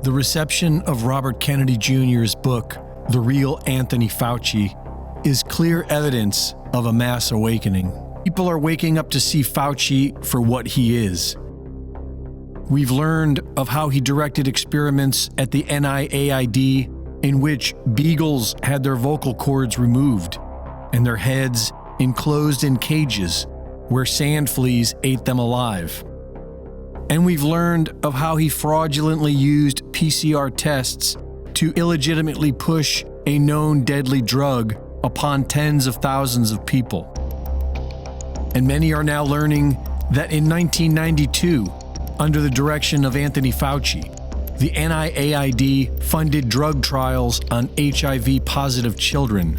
The reception of Robert Kennedy Jr.'s book, The Real Anthony Fauci, is clear evidence of a mass awakening. People are waking up to see Fauci for what he is. We've learned of how he directed experiments at the NIAID in which beagles had their vocal cords removed and their heads enclosed in cages where sand fleas ate them alive. And we've learned of how he fraudulently used PCR tests to illegitimately push a known deadly drug upon tens of thousands of people. And many are now learning that in 1992, under the direction of Anthony Fauci, the NIAID funded drug trials on HIV-positive children.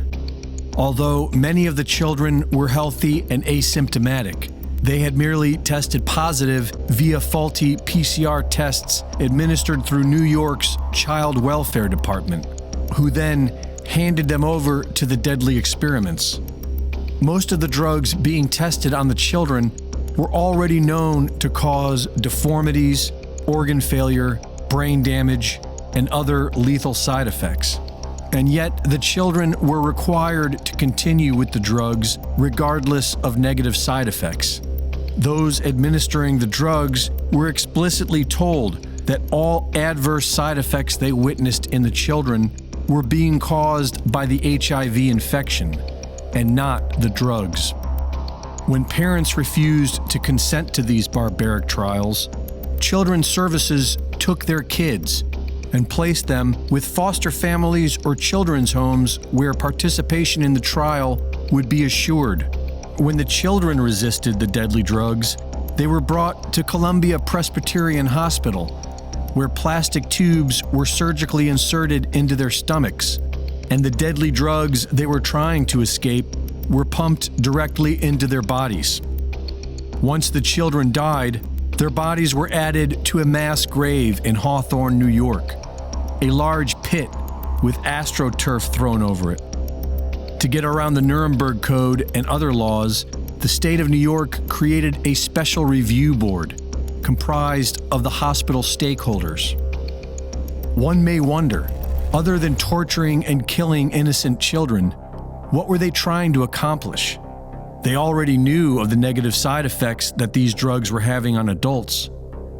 Although many of the children were healthy and asymptomatic, they had merely tested positive via faulty PCR tests administered through New York's Child Welfare Department, who then handed them over to the deadly experiments. Most of the drugs being tested on the children were already known to cause deformities, organ failure, brain damage, and other lethal side effects. And yet, the children were required to continue with the drugs regardless of negative side effects. Those administering the drugs were explicitly told that all adverse side effects they witnessed in the children were being caused by the HIV infection and not the drugs. When parents refused to consent to these barbaric trials, Children's Services took their kids and placed them with foster families or children's homes where participation in the trial would be assured. When the children resisted the deadly drugs, they were brought to Columbia Presbyterian Hospital, where plastic tubes were surgically inserted into their stomachs, and the deadly drugs they were trying to escape were pumped directly into their bodies. Once the children died, their bodies were added to a mass grave in Hawthorne, New York, a large pit with astroturf thrown over it. To get around the Nuremberg Code and other laws, the state of New York created a special review board comprised of the hospital stakeholders. One may wonder, other than torturing and killing innocent children, what were they trying to accomplish? They already knew of the negative side effects that these drugs were having on adults.